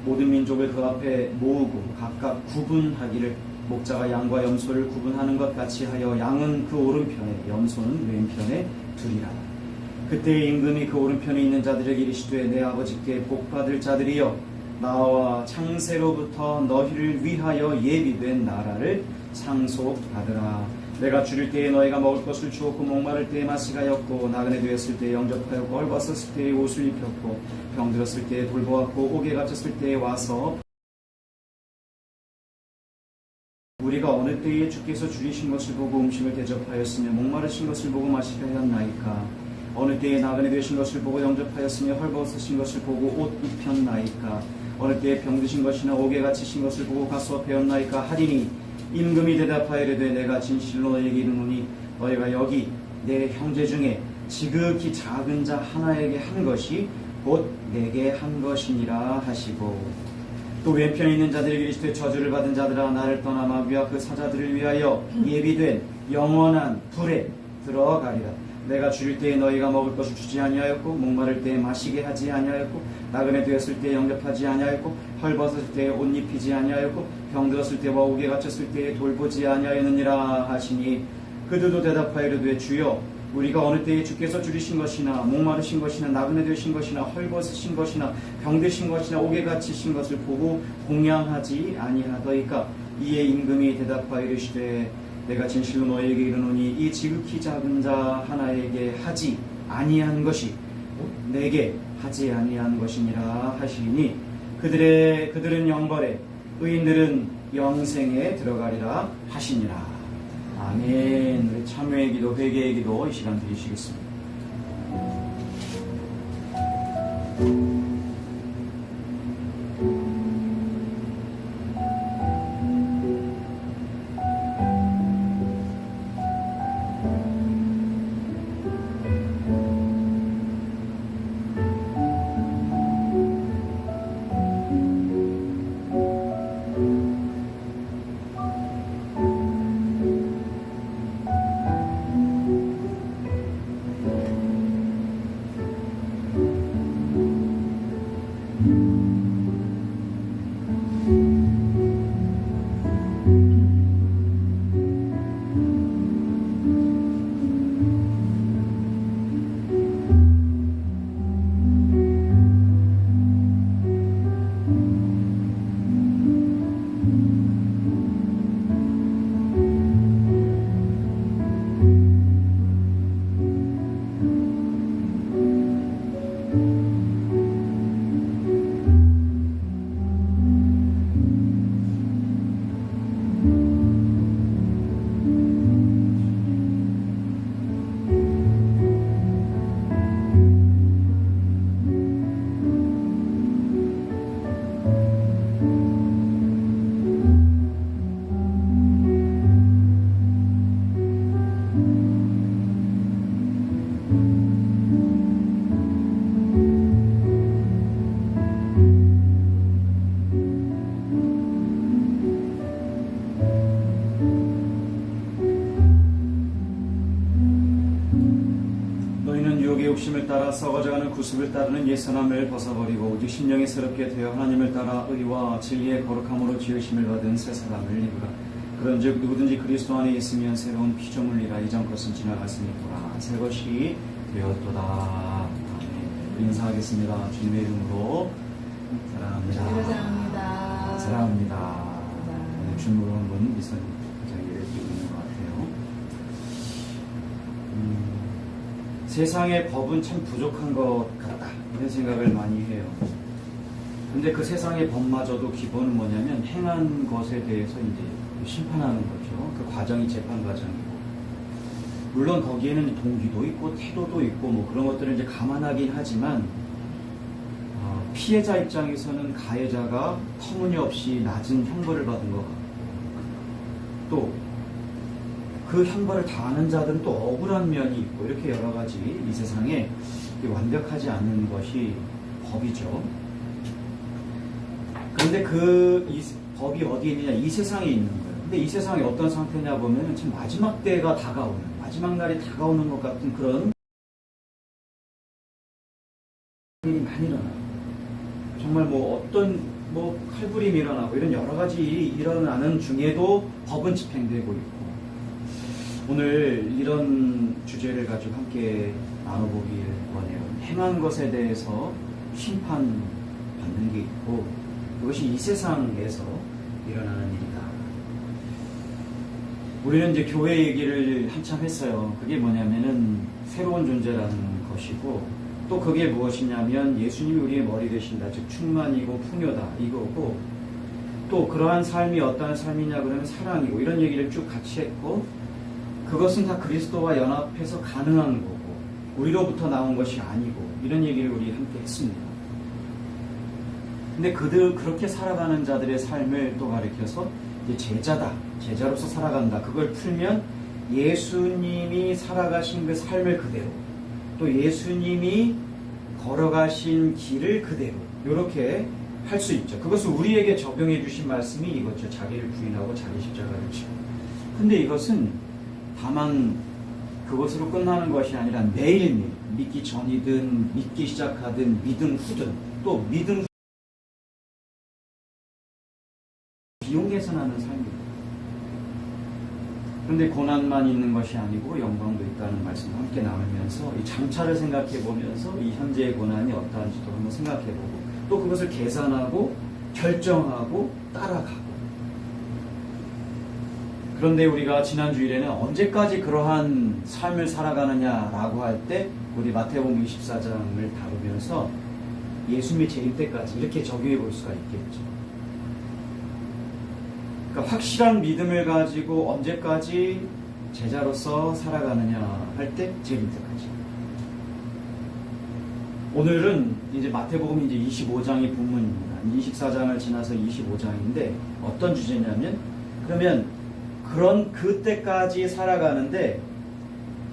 모든 민족을 그 앞에 모으고 각각 구분하기를 목자가 양과 염소를 구분하는 것 같이 하여 양은 그 오른편에 염소는 왼편에 두리라. 그때 임금이 그 오른편에 있는 자들에게 이르시되 내 아버지께 복받을 자들이여 나와 창세로부터 너희를 위하여 예비된 나라를 상속받으라. 내가 줄일 때에 너희가 먹을 것을 주었고 목마를 때에 마시가 였고 나그네 되었을 때에 영접하였고 헐벗었을 때에 옷을 입혔고 병들었을 때에 돌보았고 옥에 갇혔을 때에 와서 우리가 어느 때에 주께서 줄이신 것을 보고 음식을 대접하였으며 목마르신 것을 보고 마시게 하였나이까. 어느 때에 나그네 되신 것을 보고 영접하였으며 헐벗으신 것을 보고 옷 입혔나이까. 어느 때에 병드신 것이나 옥에 갇히신 것을 보고 가서 배웠나이까 하리니 임금이 대답하여 이르되 내가 진실로 너희에게 이르노니 너희가 여기 내 형제 중에 지극히 작은 자 하나에게 한 것이 곧 내게 한 것이니라 하시고 또 왼편에 있는 자들에게 이르시되 저주를 받은 자들아 나를 떠나 마귀와 그 사자들을 위하여 예비된 영원한 불에 들어가리라. 내가 줄일 때에 너희가 먹을 것을 주지 아니하였고 목마를 때에 마시게 하지 아니하였고 나그네 되었을 때에 영접하지 아니하였고 헐벗을 때에 옷 입히지 아니하였고 병들었을 때와 옥에 갇혔을 때에 돌보지 아니하였느니라 하시니 그들도 대답하여 이르되 주여 우리가 어느 때에 주께서 줄이신 것이나 목마르신 것이나 나그네 되신 것이나 헐벗으신 것이나 병드신 것이나 옥에 갇히신 것을 보고 공양하지 아니하더이까. 이에 임금이 대답하여 이르시되 내가 진실로 너희에게 이르노니 이 지극히 작은 자 하나에게 하지 아니한 것이 내게 하지 아니한 것이니라 하시니 그들은 영벌에 의인들은 영생에 들어가리라 하시니라. 아멘. 우리 참회의 기도, 회개의 기도 이 시간 드리시겠습니다. 욕심을 따라 썩어져가는 구습을 따르는 옛사람을 벗어버리고 오직 심령이 새롭게 되어 하나님을 따라 의와 진리의 거룩함으로 지으심을 받은 새 사람을 입으라. 그런즉 누구든지 그리스도 안에 있으면 새로운 피조물이라. 이전 것은 지나갔으니 보라 새 것이 되었도다. 아멘. 인사하겠습니다. 주님의 이름으로 사랑합니다. 사랑합니다. 주님으로 한번 미선 자기를 띄고 있는 것 같아요. 세상의 법은 참 부족한 것 같다 이런 생각을 많이 해요. 근데 그 세상의 법마저도 기본은 뭐냐면 행한 것에 대해서 이제 심판하는 거죠. 그 과정이 재판 과정이고, 물론 거기에는 동기도 있고 태도도 있고 뭐 그런 것들을 이제 감안하긴 하지만 피해자 입장에서는 가해자가 터무니없이 낮은 형벌을 받은 것 같고, 또 그 형벌을 당하는 자들은 또 억울한 면이 있고, 이렇게 여러 가지 이 세상에 완벽하지 않는 것이 법이죠. 그런데 이 법이 어디에 있느냐? 이 세상에 있는 거예요. 근데 이 세상이 어떤 상태냐 보면 참 마지막 때가 다가오는, 마지막 날이 다가오는 것 같은 그런 일이 많이 일어나요. 정말 뭐 어떤 뭐 칼부림이 일어나고 이런 여러 가지 일이 일어나는 중에도 법은 집행되고 있고, 오늘 이런 주제를 가지고 함께 나눠보길 원해요. 행한 것에 대해서 심판받는 게 있고, 그것이 이 세상에서 일어나는 일이다. 우리는 이제 교회 얘기를 한참 했어요. 그게 뭐냐면은 새로운 존재라는 것이고, 또 그게 무엇이냐면 예수님이 우리의 머리 되신다, 즉 충만이고 풍요다 이거고, 또 그러한 삶이 어떠한 삶이냐 그러면 사랑이고, 이런 얘기를 쭉 같이 했고, 그것은 다 그리스도와 연합해서 가능한 거고 우리로부터 나온 것이 아니고, 이런 얘기를 우리 함께 했습니다. 근데 그렇게 살아가는 자들의 삶을 또 가리켜서 이제 제자다, 제자로서 살아간다, 그걸 풀면 예수님이 살아가신 그 삶을 그대로, 또 예수님이 걸어가신 길을 그대로 이렇게 할 수 있죠. 그것을 우리에게 적용해 주신 말씀이 이거죠. 자기를 부인하고 자기 십자가를 지고. 근데 이것은 다만 그것으로 끝나는 것이 아니라 매일매일, 믿기 전이든 믿기 시작하든 믿음 후든, 또 믿음 후 비용 계산하는 삶입니다. 그런데 고난만 있는 것이 아니고 영광도 있다는 말씀을 함께 나누면서 이 장차를 생각해 보면서 이 현재의 고난이 어떠한지도 한번 생각해 보고, 또 그것을 계산하고 결정하고 따라가고. 그런데 우리가 지난 주일에는 언제까지 그러한 삶을 살아가느냐라고 할 때 우리 마태복음 24장을 다루면서 예수님의 재림 때까지 이렇게 적용해 볼 수가 있겠죠. 그러니까 확실한 믿음을 가지고 언제까지 제자로서 살아가느냐 할 때 재림 때까지. 오늘은 이제 마태복음 이제 25장이 본문입니다. 24장을 지나서 25장인데 어떤 주제냐면, 그러면 그런 그때까지 살아가는데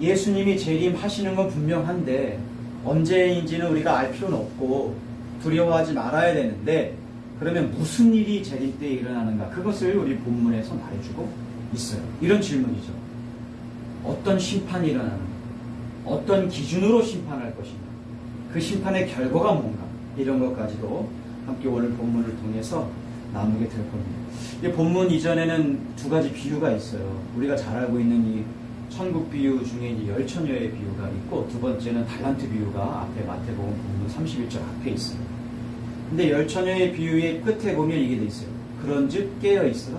예수님이 재림하시는 건 분명한데 언제인지는 우리가 알 필요는 없고 두려워하지 말아야 되는데, 그러면 무슨 일이 재림 때 일어나는가, 그것을 우리 본문에서 말해주고 있어요. 이런 질문이죠. 어떤 심판이 일어나는가, 어떤 기준으로 심판할 것인가, 그 심판의 결과가 뭔가, 이런 것까지도 함께 오늘 본문을 통해서 나누게 될 겁니다. 이 본문 이전에는 두 가지 비유가 있어요. 우리가 잘 알고 있는 이 천국 비유 중에 이제 열처녀의 비유가 있고, 두 번째는 달란트 비유가 앞에 마태복음 본문 31절 앞에 있어요. 근데 열처녀의 비유의 끝에 보면 이게 돼 있어요. 그런즉 깨어있으라,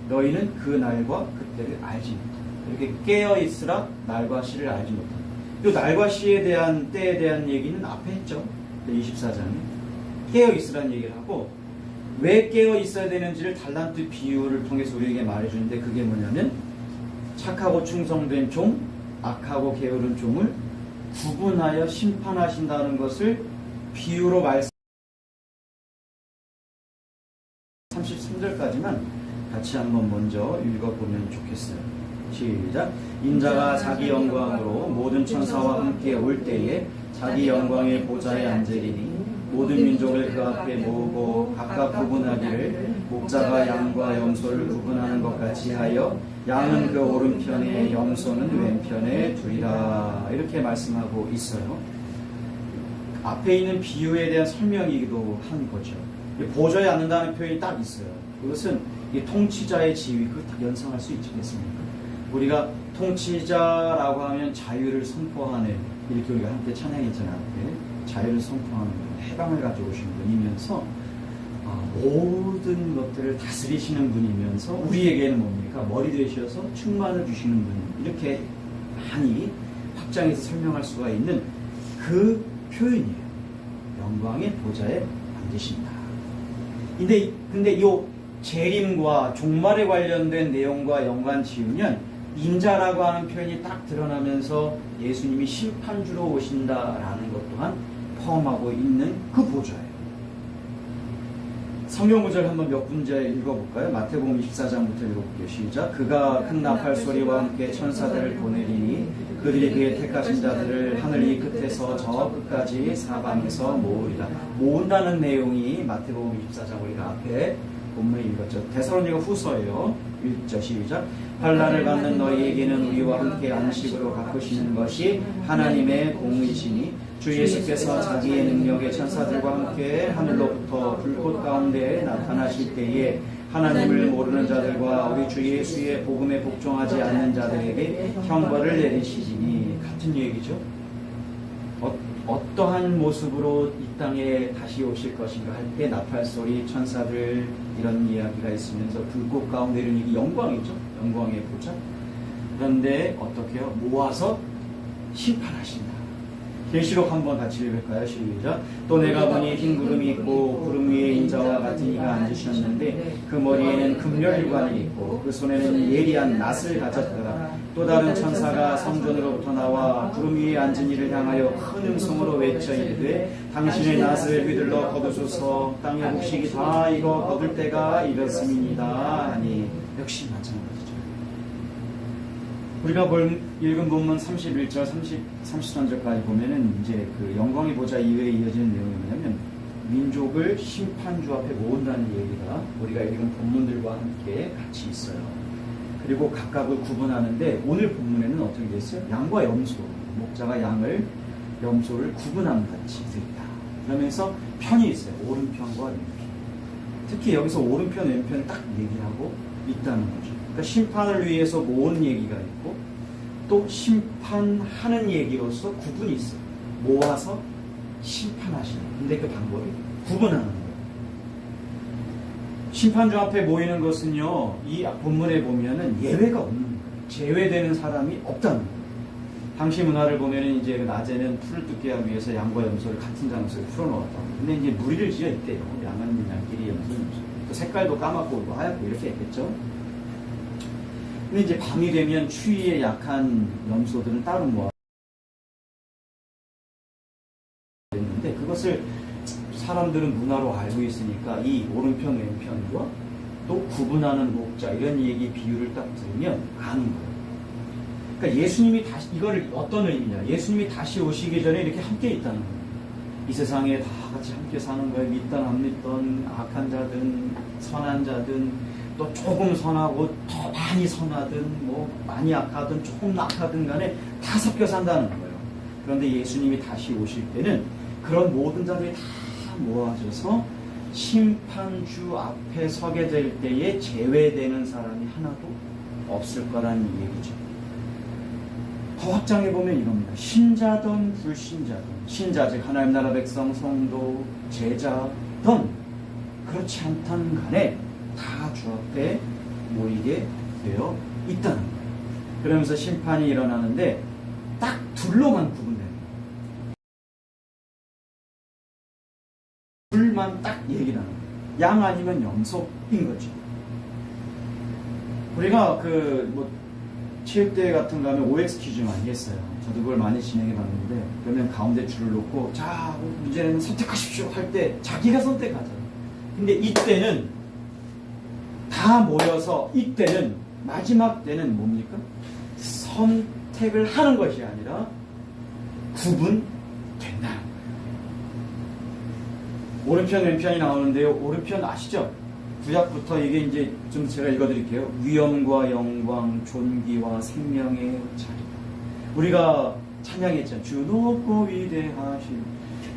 너희는 그 날과 그때를 알지 못한다. 이렇게 깨어있으라, 날과 시를 알지 못한다. 이 날과 시에 대한, 때에 대한 얘기는 앞에 했죠. 24장에 깨어있으라는 얘기를 하고, 왜 깨어있어야 되는지를 달란트 비유를 통해서 우리에게 말해주는데, 그게 뭐냐면 착하고 충성된 종, 악하고 게으른 종을 구분하여 심판하신다는 것을 비유로 말씀 33절까지만 같이 한번 먼저 읽어보면 좋겠어요. 시작. 인자가 자기 영광으로 모든 천사와 함께 올 때에 자기 영광의 보좌에 앉으리니 모든 민족을 그 앞에 모으고 각각 구분하기를 목자가 양과 염소를 구분하는 것 같이 하여 양은 그 오른편에 염소는 왼편에 두리라. 이렇게 말씀하고 있어요. 앞에 있는 비유에 대한 설명이기도 한 거죠. 보좌에 앉는다는 표현이 딱 있어요. 그것은 이 통치자의 지위, 그걸 딱 연상할 수 있지 않겠습니까? 우리가 통치자라고 하면 자유를 선포하는, 이렇게 우리가 함께 찬양했잖아요. 자유를 선포하는 분, 해방을 가져오신 분이면서 모든 것들을 다스리시는 분이면서 우리에게는 뭡니까? 머리 되셔서 충만을 주시는 분, 이렇게 많이 확장해서 설명할 수가 있는 그 표현이에요. 영광의 보좌에 앉으신다. 근데 이 재림과 종말에 관련된 내용과 연관 지으면 인자라고 하는 표현이 딱 드러나면서 예수님이 심판주로 오신다라는 것 또한 포함하고 있는 그 보좌예요. 성경 구절 한번 몇 군데 읽어볼까요? 마태복음 24장부터 읽어볼게요. 시작. 그가 큰 나팔 소리와 함께 천사들을 보내리니 그들이 그의 택하신 자들을 하늘 이 끝에서 저 끝까지 사방에서 모으리라. 모은다는 내용이 마태복음 24장 우리가 앞에 본문에 읽었죠. 데살로니가 후서예요. 1절 시작. 환난을 받는 너희에게는 우리와 함께 안식으로 갚으시는 것이 하나님의 공의시니 주 예수께서 자기의 능력의 천사들과 함께 하늘로부터 불꽃 가운데 나타나실 때에 하나님을 모르는 자들과 우리 주 예수의 복음에 복종하지 않는 자들에게 형벌을 내리시리니. 같은 얘기죠. 어떠한 모습으로 이 땅에 다시 오실 것인가 할 때 나팔소리, 천사들 이런 이야기가 있으면서 불꽃 가운데 이런 얘기, 영광이죠. 영광의 보좌. 그런데 어떻게 해요? 모아서 심판하신다. 계시록 한번 같이 읽을까요? 시작. 또 내가 보니 흰 구름이 있고 구름 위에 인자와 같은 이가 앉으셨는데 그 머리에는 금열유관이 있고 그 손에는 예리한 낫을 가졌더라. 또 다른 천사가 성전으로부터 나와 구름 위에 앉은 이를 향하여 큰 음성으로 외쳐 이르되 당신의 낫을 휘둘러 거두소서. 땅의 곡식이 다 익어 거둘 때가 이렇습니다 하니. 역시 마찬가지죠. 우리가 읽은 본문 31절, 33절까지 보면은 이제 그 영광의 보좌 이후에 이어지는 내용이 뭐냐면 민족을 심판주 앞에 모은다는 얘기가 우리가 읽은 본문들과 함께 같이 있어요. 그리고 각각을 구분하는데 오늘 본문에는 어떻게 됐어요? 양과 염소, 목자가 양을, 염소를 구분함 같이 있다. 그러면서 편이 있어요. 오른편과 왼편. 특히 여기서 오른편, 왼편을 딱 얘기하고 있다는 거죠. 그러니까 심판을 위해서 모은 얘기가 있고 또 심판하는 얘기로서 구분이 있어요. 모아서 심판하시는. 근데 그 방법이 구분하는 거예요. 심판주 앞에 모이는 것은요, 이 본문에 보면은 예외가 없는 거예요. 제외되는 사람이 없다는 거예요. 당시 문화를 보면은 이제 낮에는 풀을 뜯게 하기 위해서 양과 염소를 같은 장소에 풀어놓았다고. 근데 이제 무리를 지어 있대요. 양은 양끼리, 염소는 염소. 또 색깔도 까맣고 하얗고 이렇게 했겠죠. 근데 이제 밤이 되면 추위에 약한 염소들은 따로 모아 했는데 그것을 사람들은 문화로 알고 있으니까 이 오른편 왼편과 또 구분하는 목자 이런 얘기 비유를 딱 들으면 아는 거예요. 그러니까 예수님이 다시 이거를 어떤 의미냐? 예수님이 다시 오시기 전에 이렇게 함께 있다는 거예요. 이 세상에 다 같이 함께 사는 거예요. 믿던 안 믿던 악한 자든 선한 자든 또 조금 선하고 더 많이 선하든 뭐 많이 악하든 조금 악하든 간에 다 섞여 산다는 거예요. 그런데 예수님이 다시 오실 때는 그런 모든 자들이 다 모아져서 심판주 앞에 서게 될 때에 제외되는 사람이 하나도 없을 거라는 얘기죠. 더 확장해보면 이겁니다. 신자든 불신자든, 신자 즉 하나님 나라 백성, 성도, 제자든 그렇지 않던 간에 다 주 앞에 모이게 되어 있다는 거예요. 그러면서 심판이 일어나는데 딱 둘로만 구분되는 거예요. 둘만 딱 얘기를 하는 거예요. 양 아니면 염소인 거죠. 우리가 체육대회 같은 거 하면 OX 퀴즈 많이 했어요. 저도 그걸 많이 진행해 봤는데 그러면 가운데 줄을 놓고 자 문제는 선택하십시오 할 때 자기가 선택하잖아요. 근데 이때는 다 모여서 이때는 마지막 때는 뭡니까? 선택을 하는 것이 아니라 구분된다는 거예요. 오른편 왼편이 나오는데요. 오른편 아시죠? 구약부터 이게 이제 좀 제가 읽어드릴게요. 위엄과 영광, 존귀와 생명의 자리. 우리가 찬양했잖아요. 주 높고 위대하신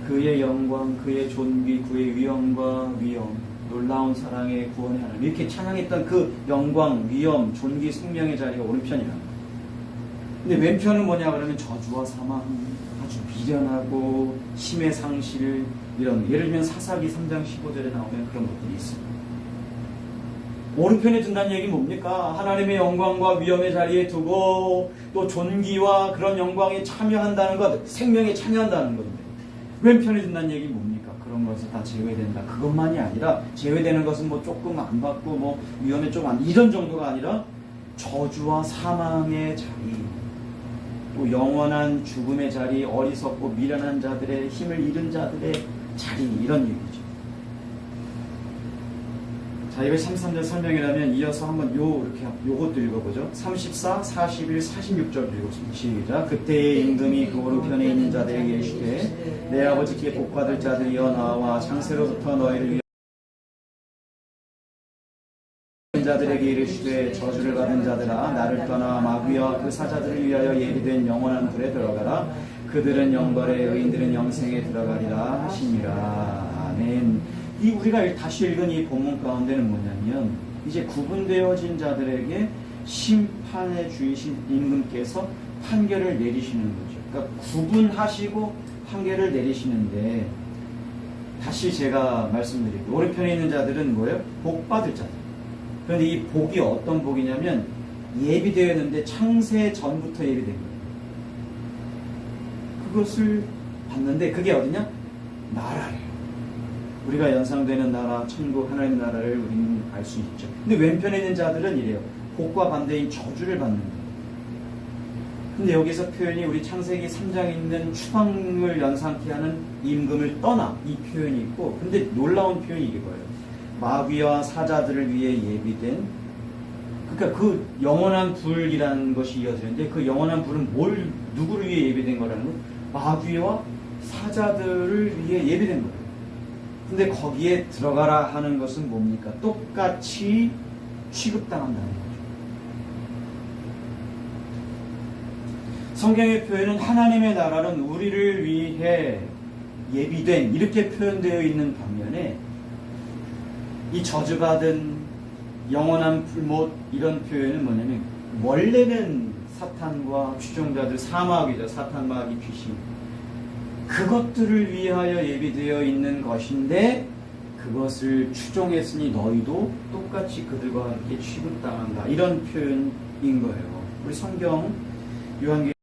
그의 영광, 그의 존귀, 그의 위엄과 위엄. 놀라운 사랑의 구원의 하나님. 이렇게 찬양했던 그 영광, 위엄, 존귀, 생명의 자리가 오른편이라는 거예요. 근데 왼편은 뭐냐 그러면 저주와 사망, 아주 미련하고 힘의 상실 이런 예를 들면 사사기 3장 15절에 나오면 그런 것들이 있어요. 오른편에 둔다는 얘기는 뭡니까? 하나님의 영광과 위엄의 자리에 두고 또 존귀와 그런 영광에 참여한다는 것, 생명에 참여한다는 건데 왼편에 둔다는 얘기는 뭡니까? 그런 것이 다 제외된다. 그것만이 아니라 제외되는 것은 뭐 조금 안 받고 뭐 위험에 좀 안 이런 정도가 아니라 저주와 사망의 자리, 또 영원한 죽음의 자리, 어리석고 미련한 자들의 힘을 잃은 자들의 자리 이런 얘기죠. 자, 이걸 33절 설명이라면 이어서 한번 요것도 읽어보죠. 34, 41, 46절 읽었습니다. 시작. 그때의 임금이 그 오른편에 있는 자들에게 이르시되 내 아버지께 복받을 자들이여 나와 창세로부터 너희를 위하여 자들에게 이르시되 저주를 받은 자들아 나를 떠나 마귀와 그 사자들을 위하여 예비된 영원한 불에 들어가라. 그들은 영벌에 의인들은 영생에 들어가리라 하시니라. 아멘. 이 우리가 다시 읽은 이 본문 가운데는 뭐냐면 이제 구분되어진 자들에게 심판의 주이신 임금께서 판결을 내리시는 거죠. 그러니까 구분하시고 판결을 내리시는데, 다시 제가 말씀드릴게요. 오른편에 있는 자들은 뭐예요? 복 받을 자들. 그런데 이 복이 어떤 복이냐면 예비되어 있는데 창세 전부터 예비된 거예요. 그것을 받는데 그게 어디냐? 나라래요. 우리가 연상되는 나라, 천국 하나님 나라를 우리는 알 수 있죠. 근데 왼편에 있는 자들은 이래요. 복과 반대인 저주를 받는 거예요. 근데 여기서 표현이 우리 창세기 3장에 있는 추방을 연상케 하는 임금을 떠나 이 표현이 있고, 근데 놀라운 표현이 이거예요. 마귀와 사자들을 위해 예비된, 그러니까 그 영원한 불이라는 것이 이어지는데 그 영원한 불은 누구를 위해 예비된 거라는 거? 마귀와 사자들을 위해 예비된 거예요. 근데 거기에 들어가라 하는 것은 뭡니까? 똑같이 취급당한다는 거죠. 성경의 표현은 하나님의 나라는 우리를 위해 예비된 이렇게 표현되어 있는 반면에 이 저주받은 영원한 불못 이런 표현은 뭐냐면 원래는 사탄과 추종자들 사마귀죠. 사탄, 마귀, 귀신 그것들을 위하여 예비되어 있는 것인데 그것을 추종했으니 너희도 똑같이 그들과 함께 취급당한다. 이런 표현인 거예요. 우리 성경 요한계시록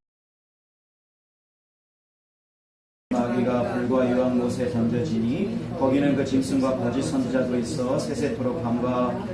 마귀가 불과 유황 못에 던져지니 거기는 그 짐승과 거짓 선지자도 있어 세세토록 밤과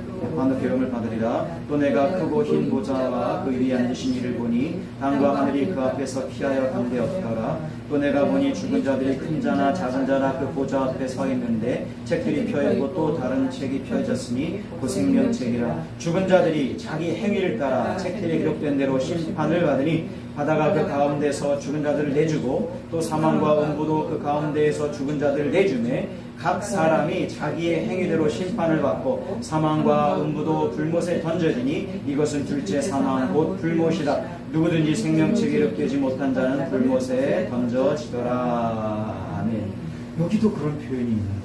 기름을 받으리라. 또 내가 크고 흰 보좌와 그 위에 앉으신 이를 보니 땅과 하늘이 그 앞에서 피하여 감되었더라. 또 내가 보니 죽은 자들이 큰 자나 작은 자나 그 보좌 앞에 서 있는데 책들이 펴있고 또 다른 책이 펴졌으니 그 생명책이라. 죽은 자들이 자기 행위를 따라 책들이 기록된 대로 심판을 받으니 바다가 그 가운데서 죽은 자들을 내주고 또 사망과 음부도 그 가운데에서 죽은 자들을 내주매 각 사람이 자기의 행위대로 심판을 받고 사망과 음부도 불못에 던져지니 이것은 둘째 사망 곧 불못이라. 누구든지 생명책이 기록되지 못한 자는 불못에 던져지더라. 아멘. 여기도 그런 표현이 있는 거예요.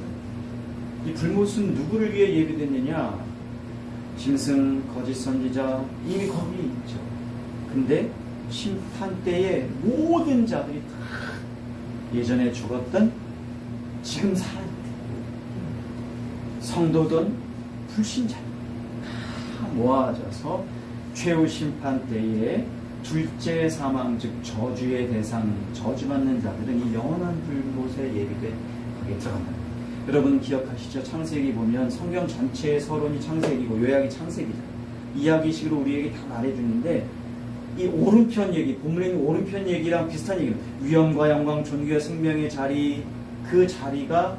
이 불못은 누구를 위해 예비됐느냐? 짐승, 거짓 선지자 이미 거기 있죠. 근데 심판 때에 모든 자들이 다 예전에 죽었던 지금 살아있는 성도든 불신자 다 모아져서 최후 심판 때에 둘째 사망 즉 저주의 대상 저주받는 자들은 이 영원한 불못에 예비돼 거기에 들어간다. 여러분 기억하시죠? 창세기 보면 성경 전체의 서론이 창세기고 요약이 창세기잖아요. 이야기식으로 우리에게 다 말해주는데 이 오른편 얘기, 본문에 있는 오른편 얘기랑 비슷한 얘기예요. 위엄과 영광, 존귀와 생명의 자리, 그 자리가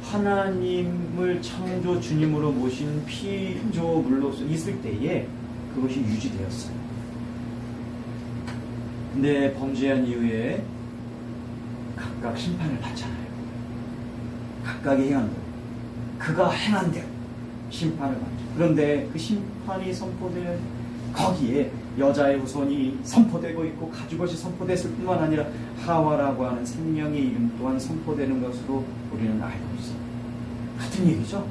하나님을 창조 주님으로 모신 피조물로서 있을 때에 그것이 유지되었어요. 근데 범죄한 이후에 각각 심판을 받잖아요. 각각이 행한 대로, 그가 행한 대로 심판을 받죠. 그런데 그 심판이 선포된 거기에 여자의 후손이 선포되고 있고 가죽옷이 선포됐을 뿐만 아니라 하와라고 하는 생명의 이름 또한 선포되는 것으로 우리는 알고 있어요. 같은 얘기죠.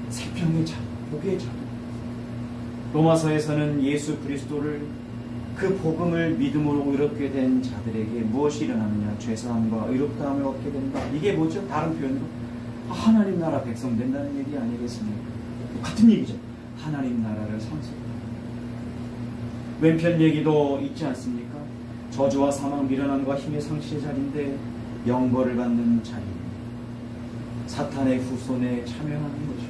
생명의 자녀, 복의 자녀. 로마서에서는 예수 그리스도를 그 복음을 믿음으로 의롭게 된 자들에게 무엇이 일어나느냐? 죄사함과 의롭다함을 얻게 된다. 이게 뭐죠? 다른 표현으로 하나님 나라 백성 된다는 얘기 아니겠습니까? 같은 얘기죠. 하나님 나라를 상속한다. 왼편 얘기도 있지 않습니까? 저주와 사망, 미련함과 힘의 상실의 자리인데 영벌을 받는 자리입니다. 사탄의 후손에 참여하는 거죠.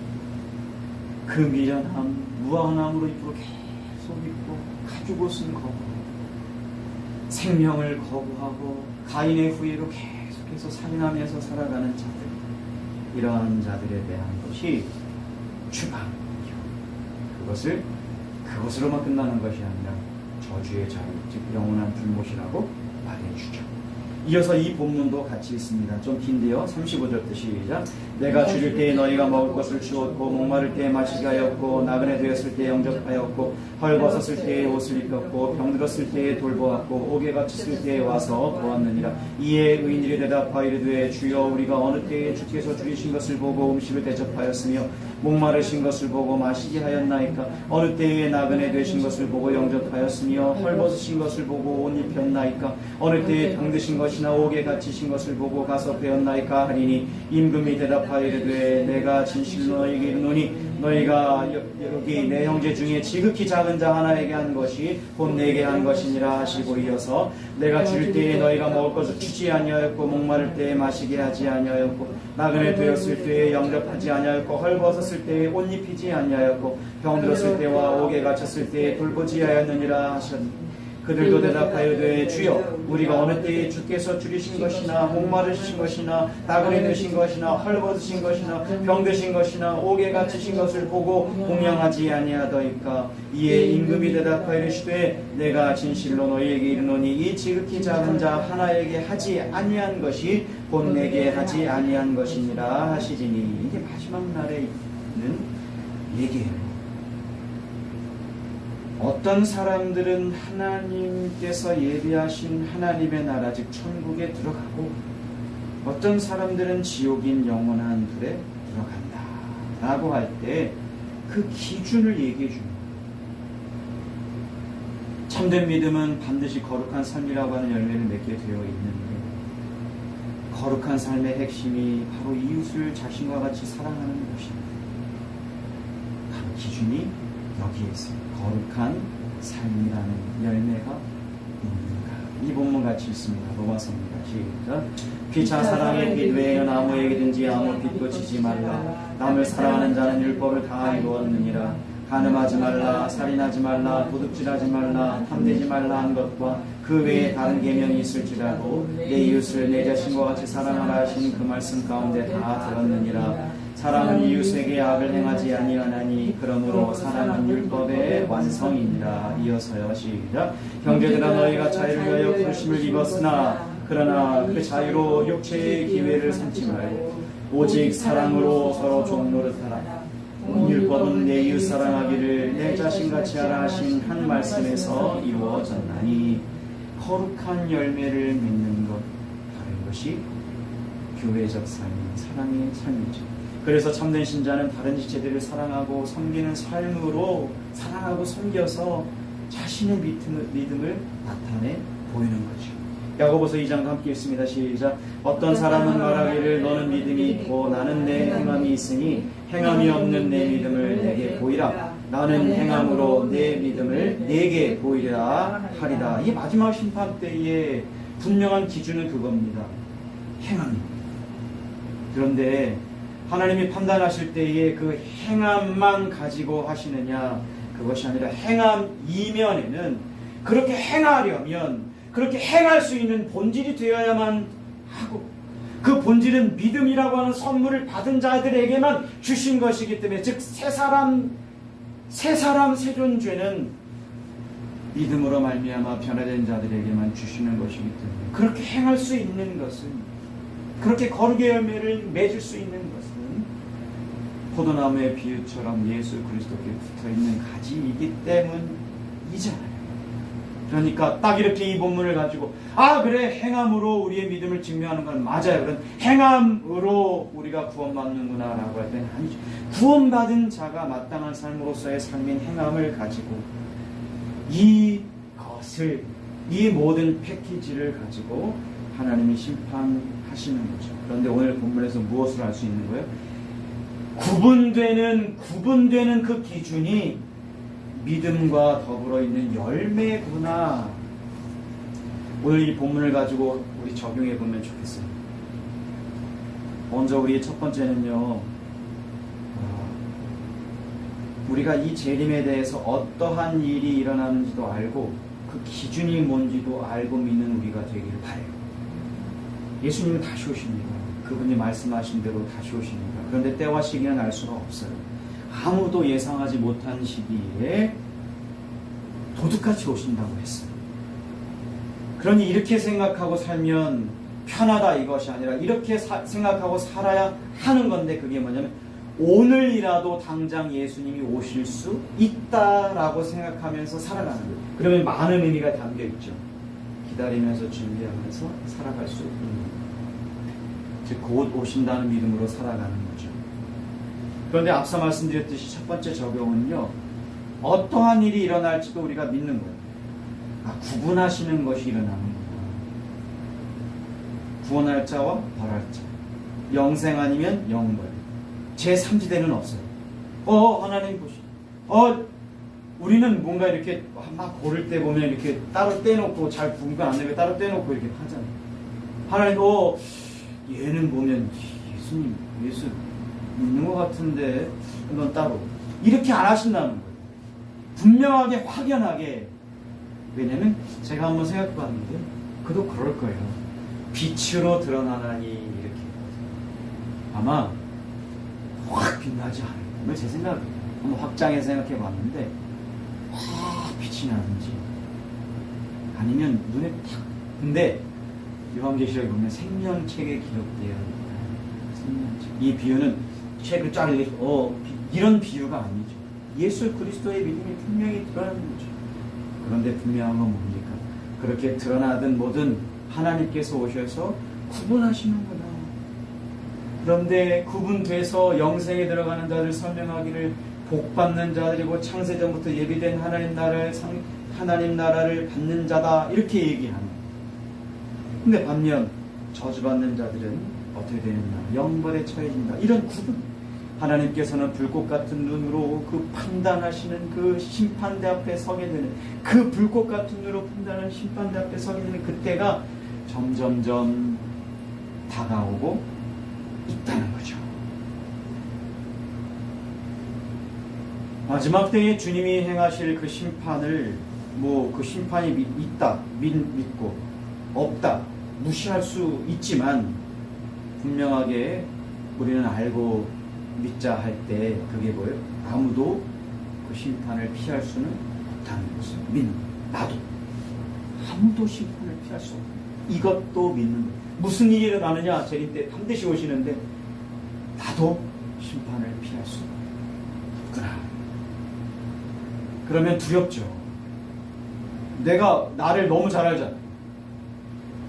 그 미련함, 무한함으로 입고 계속 입고 가죽옷은 거부하고 생명을 거부하고 가인의 후예로 계속해서 살인하면서 살아가는 자들, 이러한 자들에 대한 것이 추방. 그것으로만 끝나는 것이 아니라 저주의 자리, 즉 영원한 불못이라고 말해주죠. 이어서 이 본문도 같이 있습니다. 좀 긴데요. 35절부터 시작. 내가 줄일 때에 너희가 먹을 것을 주었고 목마를 때에 마시게 하였고 나그네 되었을 때에 영접하였고 헐벗었을 때에 옷을 입혔고 병들었을 때에 돌보았고 옥에 갇혔을 때에 와서 보았느니라. 이에 의인들이 대답하여 이르되 주여 우리가 어느 때에 주께서 줄이신 것을 보고 음식을 대접하였으며 목마르신 것을 보고 마시게 하였나이까. 어느 때에 나그네 되신 것을 보고 영접하였으며 헐벗으신 것을 보고 옷 입혔나이까. 어느 때에 병드신 것이나 옥에 갇히신 것을 보고 가서 배웠나이까 하리니 임금이 대답하여 이르되 내가 진실로 너희에게 이르노니 너희가 여기 내 형제 중에 지극히 작은 자 하나에게 한 것이 곧 내게 한 것이니라 하시고 이어서 내가 줄 때에 너희가 먹을 것을 주지 아니하였고 목마를 때에 마시게 하지 아니하였고 나그네 되었을 때에 영접하지 아니하였고 헐벗었을 때에 옷 입히지 아니하였고 병들었을 때와 옥에 갇혔을 때에 돌보지 하였느니라 하셨니. 그들도 대답하여되 주여 우리가 어느 때에 주께서 줄이신 것이나 목마르신 것이나 나그네 되신 것이나 헐벗으신 것이나 병드신 것이나 옥에 갇히신 것을 보고 공양하지 아니하더이까. 이에 임금이 대답하여 이르시되 내가 진실로 너희에게 이르노니 이 지극히 작은 자 하나에게 하지 아니한 것이 곧 내게 하지 아니한 것이니라 하시리니. 이게 마지막 날에 있는 얘기예요. 어떤 사람들은 하나님께서 예비하신 하나님의 나라 즉 천국에 들어가고 어떤 사람들은 지옥인 영원한 불에 들어간다 라고 할 때 그 기준을 얘기해 줍니다. 참된 믿음은 반드시 거룩한 삶이라고 하는 열매를 맺게 되어 있는데 거룩한 삶의 핵심이 바로 이웃을 자신과 같이 사랑하는 것입니다. 그 기준이 여기에 있습니다. 거룩한 삶이라는 열매가 있는가. 이 본문 같이 있습니다. 로마서입니다. 시작. 피차 사랑의 빛 외에는 아무에게든지 아무 빛도 지지 말라. 남을 사랑하는 자는 율법을 다 이루었느니라. 간음하지 말라, 살인하지 말라, 도둑질하지 말라, 탐내지 말라 한 것과 그 외에 다른 계명이 있을지라도 내 이웃을 내 자신과 같이 사랑하라 하신 그 말씀 가운데 다 들었느니라. 사랑은 이웃에게 악을 행하지 아니하나니 그러므로 사랑은 율법의 완성이니라. 이어서요. 시작. 형제들아 너희가 자유를 위하여 부르심을 입었으나 그러나 그 자유로 육체의 기회를 삼지 말고 오직 사랑으로 서로 종 노릇하라. 율법은 내 이웃 사랑하기를 내 자신같이 하라 하신 한 말씀에서 이루어졌나니. 거룩한 열매를 맺는 것 바로 이것이 교회적 삶인 사랑의 삶이죠. 그래서 참된 신자는 다른 지체들을 사랑하고 섬기는 삶으로 사랑하고 섬겨서 자신의 믿음을 나타내 보이는 거죠. 야고보서 2장도 함께 읽습니다. 시작. 어떤 사람은 말하기를 너는 믿음이 있고 나는 내 행함이 있으니 행함이 없는 내 믿음을 내게 보이라. 나는 행함으로 내 믿음을 내게 보이라 하리라. 이 마지막 심판 때의 분명한 기준은 그겁니다. 행함입니다. 그런데 하나님이 판단하실 때에 그 행함만 가지고 하시느냐, 그것이 아니라 행함 이면에는 그렇게 행하려면 그렇게 행할 수 있는 본질이 되어야만 하고 그 본질은 믿음이라고 하는 선물을 받은 자들에게만 주신 것이기 때문에 즉 새사람 새존죄는 믿음으로 말미암아 변화된 자들에게만 주시는 것이기 때문에 그렇게 행할 수 있는 것은 그렇게 거룩의 열매를 맺을 수 있는 것은 포도나무의 비유처럼 예수 그리스도께 붙어있는 가지이기 때문이잖아요. 그러니까 딱 이렇게 이 본문을 가지고 그래 행함으로 우리의 믿음을 증명하는 건 맞아요. 그런 행함으로 우리가 구원받는구나 라고 할 때는 아니죠. 구원받은 자가 마땅한 삶으로서의 삶인 행함을 가지고 이것을 이 모든 패키지를 가지고 하나님이 심판하시는 거죠. 그런데 오늘 본문에서 무엇을 알 수 있는 거예요? 구분되는 그 기준이 믿음과 더불어 있는 열매구나. 오늘 이 본문을 가지고 우리 적용해 보면 좋겠어요. 먼저 우리 첫 번째는요, 우리가 이 재림에 대해서 어떠한 일이 일어나는지도 알고 그 기준이 뭔지도 알고 믿는 우리가 되기를 바라요. 예수님은 다시 오십니다. 그분이 말씀하신 대로 다시 오십니다. 그런데 때와 시기는 알 수가 없어요. 아무도 예상하지 못한 시기에 도둑같이 오신다고 했어요. 그러니 이렇게 생각하고 살면 편하다 이것이 아니라 이렇게 생각하고 살아야 하는 건데, 그게 뭐냐면 오늘이라도 당장 예수님이 오실 수 있다라고 생각하면서 살아가는 거예요. 그러면 많은 의미가 담겨 있죠. 기다리면서 준비하면서 살아갈 수 있는 거예요. 즉 곧 오신다는 믿음으로 살아가는 거죠. 그런데 앞서 말씀드렸듯이 첫 번째 적용은요, 어떠한 일이 일어날지도 우리가 믿는 거예요. 구분하시는 것이 일어나는 거예요. 구원할 자와 벌할 자, 영생 아니면 영벌, 제3지대는 없어요. 하나님 보시. 우리는 뭔가 이렇게 막 고를 때 보면 이렇게 따로 떼놓고, 잘 구분 안 되게 따로 떼놓고 이렇게 하잖아요. 하나님, 얘는 보면 예수 있는 것 같은데 넌 따로 이렇게 안 하신다는 거예요. 분명하게 확연하게. 왜냐면 제가 한번 생각해봤는데 그도 그럴 거예요. 빛으로 드러나나니 이렇게 아마 확 빛나지 않을까. 제 생각이에요. 한번 확장해서 생각해봤는데 확 빛이 나는지 아니면 눈에 탁. 근데 요한계시록에 보면 생명책에 기록되어 있다. 생명책. 이 비유는 책을 쫙 이런 비유가 아니죠. 예수 그리스도의 믿음이 분명히 드러나는 거죠. 그런데 분명한 건 뭡니까? 그렇게 드러나든 뭐든 하나님께서 오셔서 구분하시는구나. 그런데 구분돼서 영생에 들어가는 자들 설명하기를 복받는 자들이고 창세전부터 예비된 하나님 나라를 받는 자다 이렇게 얘기하는. 근데 반면 저주받는 자들은 어떻게 되느냐? 영벌에 처해진다. 이런 구분. 하나님께서는 불꽃 같은 눈으로 그 판단하시는 그 심판대 앞에 서게 되는, 그 불꽃 같은 눈으로 판단하는 심판대 앞에 서게 되는 그때가 점점점 다가오고 있다는 거죠. 마지막 때에 주님이 행하실 그 심판을 그 심판이 있다 믿고 없다 무시할 수 있지만 분명하게 우리는 알고 믿자 할 때 그게 뭐예요? 아무도 그 심판을 피할 수는 없다는 것을 믿는 거예요. 나도 아무도 심판을 피할 수 없다. 이것도 믿는 거예요. 무슨 일이 일어나느냐? 재림 때 반드시 오시는데 나도 심판을 피할 수 없구나. 그러면 두렵죠. 내가 나를 너무 잘 알잖아.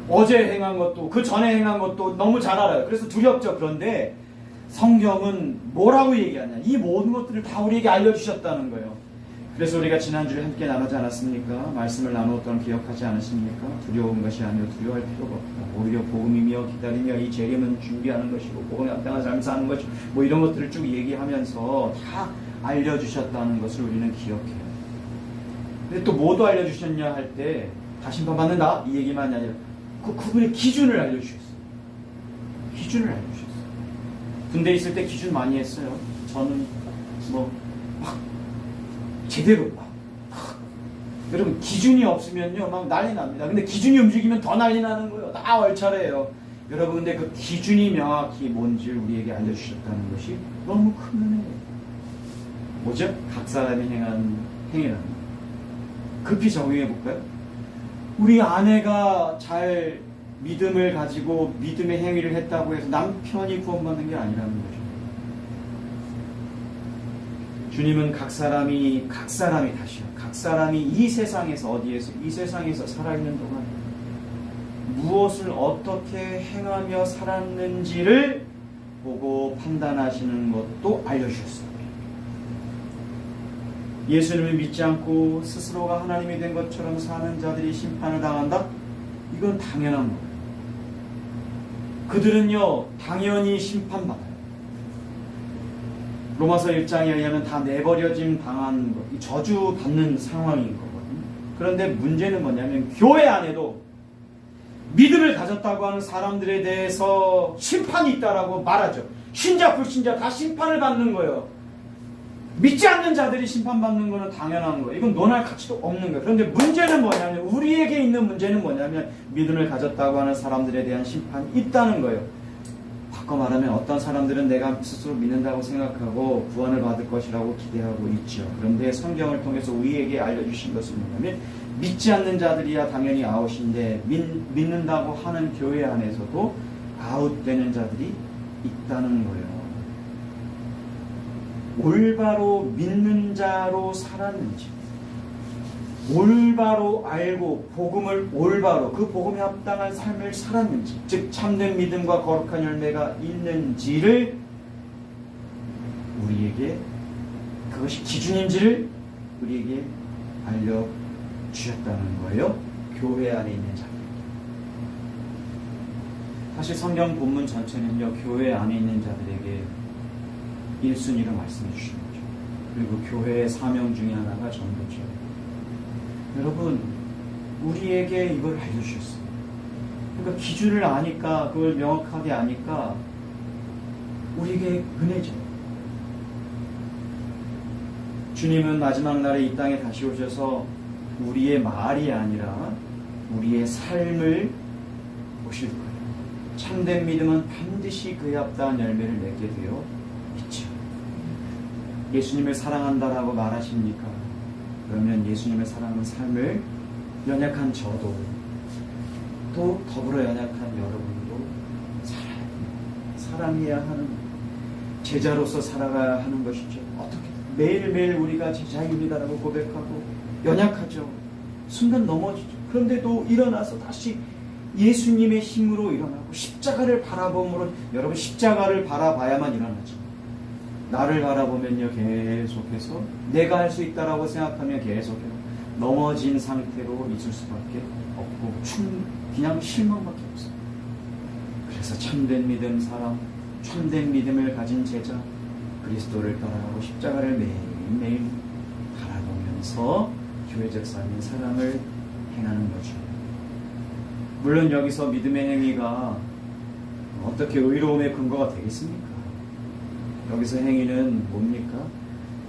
어제 행한 것도 그 전에 행한 것도 너무 잘 알아요. 그래서 두렵죠. 그런데 성경은 뭐라고 얘기하냐? 이 모든 것들을 다 우리에게 알려주셨다는 거예요. 그래서 우리가 지난주에 함께 나누지 않았습니까? 말씀을 나누었던 기억하지 않으십니까? 두려운 것이 아니라 두려워할 필요가 없다. 오히려 복음이며 기다리며 이 재림은 준비하는 것이고 복음에 합당한 삶을 사는 것이고 이런 것들을 쭉 얘기하면서 다 알려주셨다는 것을 우리는 기억해요. 근데 또 뭐도 알려주셨냐 할 때 다 심판받는다 이 얘기만이 아니라 그분의 기준을 알려주셨어요. 기준을 알려주셨어요. 군대에 있을 때 기준 많이 했어요. 저는 막 제대로 여러분 기준이 없으면요 막 난리 납니다. 근데 기준이 움직이면 더 난리 나는 거예요. 다 얼차례예요. 여러분 근데 그 기준이 명확히 뭔지를 우리에게 알려주셨다는 것이 너무 큰 은혜예요. 뭐죠? 각 사람이 행한 행위라는 거예요. 급히 적용해 볼까요? 우리 아내가 잘 믿음을 가지고 믿음의 행위를 했다고 해서 남편이 구원받는 게 아니라는 거죠. 주님은 각 사람이 이 세상에서 이 세상에서 살아있는 동안 무엇을 어떻게 행하며 살았는지를 보고 판단하시는 것도 알려주셨어요. 예수님을 믿지 않고 스스로가 하나님이 된 것처럼 사는 자들이 심판을 당한다? 이건 당연한 거예요. 그들은요 당연히 심판받아요. 로마서 1장에 의하면 다 내버려짐 당한 것, 저주받는 상황인 거거든요. 그런데 문제는 뭐냐면 교회 안에도 믿음을 가졌다고 하는 사람들에 대해서 심판이 있다라고 말하죠. 신자 불신자 다 심판을 받는 거예요. 믿지 않는 자들이 심판받는 것은 당연한 거예요. 이건 논할 가치도 없는 거예요. 그런데 문제는 뭐냐면 우리에게 있는 문제는 뭐냐면 믿음을 가졌다고 하는 사람들에 대한 심판이 있다는 거예요. 바꿔 말하면 어떤 사람들은 내가 스스로 믿는다고 생각하고 구원을 받을 것이라고 기대하고 있죠. 그런데 성경을 통해서 우리에게 알려주신 것은 뭐냐면 믿지 않는 자들이야 당연히 아웃인데 믿는다고 하는 교회 안에서도 아웃되는 자들이 있다는 거예요. 올바로 믿는 자로 살았는지, 올바로 알고 복음을 올바로 그 복음에 합당한 삶을 살았는지, 즉 참된 믿음과 거룩한 열매가 있는지를 우리에게, 그것이 기준인지를 우리에게 알려주셨다는 거예요. 교회 안에 있는 자들. 사실 성경 본문 전체는요, 교회 안에 있는 자들에게 1순위로 말씀해 주신 거죠. 그리고 교회의 사명 중에 하나가 전도죠. 여러분, 우리에게 이걸 알려주셨어요. 그러니까 기준을 아니까, 그걸 명확하게 아니까 우리에게 은혜죠. 주님은 마지막 날에 이 땅에 다시 오셔서 우리의 말이 아니라 우리의 삶을 보실 거예요. 참된 믿음은 반드시 그에 합당한 열매를 맺게 되어 있죠. 예수님을 사랑한다라고 말하십니까? 그러면 예수님을 사랑하는 삶을 연약한 저도 또 더불어 연약한 여러분도 살아야 합니다. 사랑해야 하는 제자로서 살아가야 하는 것이죠. 어떻게 매일매일 우리가 제자입니다라고 고백하고 연약하죠. 순간 넘어지죠. 그런데도 일어나서 다시 예수님의 힘으로 일어나고 십자가를 바라봄으로, 여러분 십자가를 바라봐야만 일어나죠. 나를 바라보면요 계속해서 내가 할 수 있다라고 생각하면 계속해서 넘어진 상태로 있을 수밖에 없고 그냥 실망밖에 없어요. 그래서 참된 믿음 사람, 참된 믿음을 가진 제자, 그리스도를 따라가고 십자가를 매일매일 바라보면서 교회적 삶의 사랑을 행하는 거죠. 물론 여기서 믿음의 행위가 어떻게 의로움의 근거가 되겠습니까? 여기서 행위는 뭡니까?